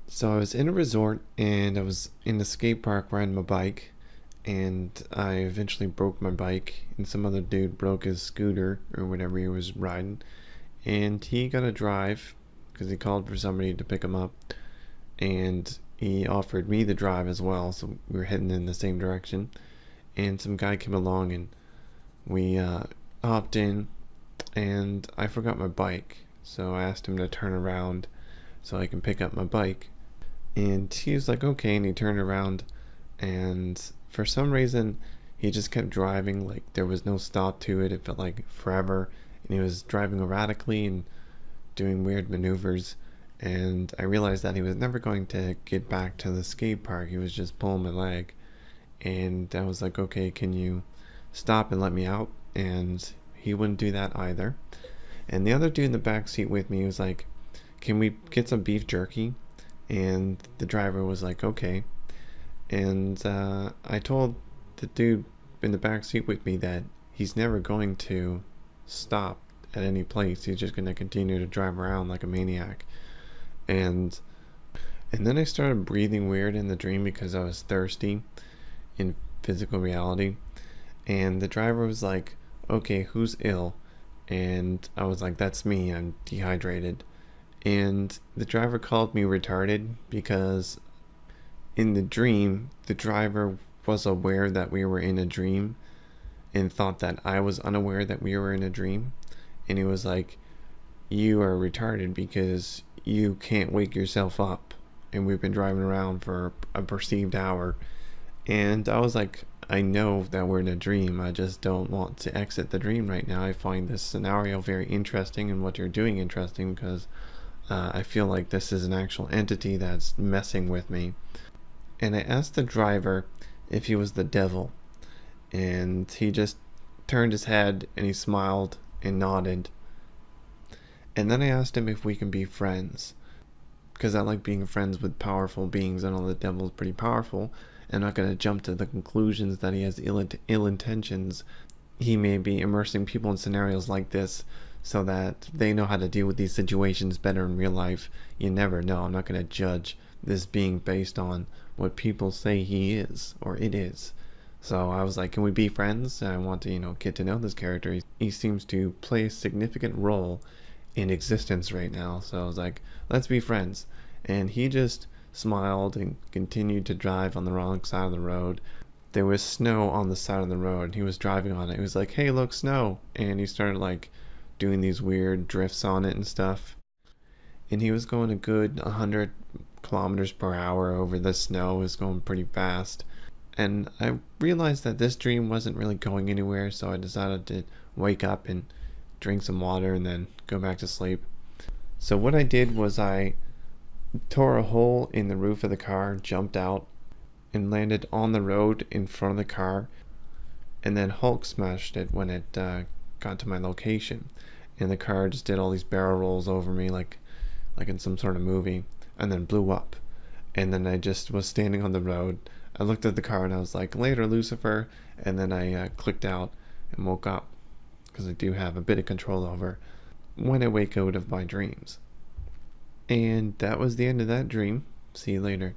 So I was in a resort and I was in the skate park riding my bike, and I eventually broke my bike, and some other dude broke his scooter or whatever he was riding, and he got a drive because he called for somebody to pick him up, and he offered me the drive as well. So we were heading in the same direction, and some guy came along and we hopped in, and I forgot my bike, so I asked him to turn around so I can pick up my bike. And he was like, okay. And he turned around, and for some reason, he just kept driving. Like, there was no stop to it. It felt like forever. And he was driving erratically and doing weird maneuvers. And I realized that he was never going to get back to the skate park. He was just pulling my leg. And I was like, okay, can you stop and let me out? And he wouldn't do that either. And the other dude in the back seat with me was like, can we get some beef jerky? And the driver was like, okay. And I told the dude in the back seat with me that he's never going to stop at any place. He's just going to continue to drive around like a maniac. And then I started breathing weird in the dream because I was thirsty in physical reality. And the driver was like, okay, who's ill? And I was like, that's me. I'm dehydrated. And the driver called me retarded because in the dream, the driver was aware that we were in a dream and thought that I was unaware that we were in a dream. And he was like, you are retarded because you can't wake yourself up. And we've been driving around for a perceived hour. And I was like, I know that we're in a dream. I just don't want to exit the dream right now. I find this scenario very interesting and what you're doing interesting because I feel like this is an actual entity that's messing with me. And I asked the driver if he was the devil, and he just turned his head and he smiled and nodded. And then I asked him if we can be friends, because I like being friends with powerful beings. I know the devil's pretty powerful. I'm not going to jump to the conclusions that he has ill intentions. He may be immersing people in scenarios like this so that they know how to deal with these situations better in real life. You never know. I'm not going to judge this being based on what people say he is or it is. So I was like, can we be friends? I want to, get to know this character. He seems to play a significant role in existence right now. So I was like, let's be friends. And he just smiled and continued to drive on the wrong side of the road. There was snow on the side of the road. He was driving on it. He was like, hey, look, snow. And he started like doing these weird drifts on it and stuff. And he was going a good 100 kilometers per hour over the snow. It was going pretty fast. And I realized that this dream wasn't really going anywhere, so I decided to wake up and drink some water and then go back to sleep. So what I did was I tore a hole in the roof of the car, jumped out, and landed on the road in front of the car, and then Hulk smashed it when it got to my location. And the car just did all these barrel rolls over me like in some sort of movie, and then blew up. And then I just was standing on the road. I looked at the car and I was like, later, Lucifer. And then I clicked out and woke up because I do have a bit of control over when I wake out of my dreams. And that was the end of that dream. See you later.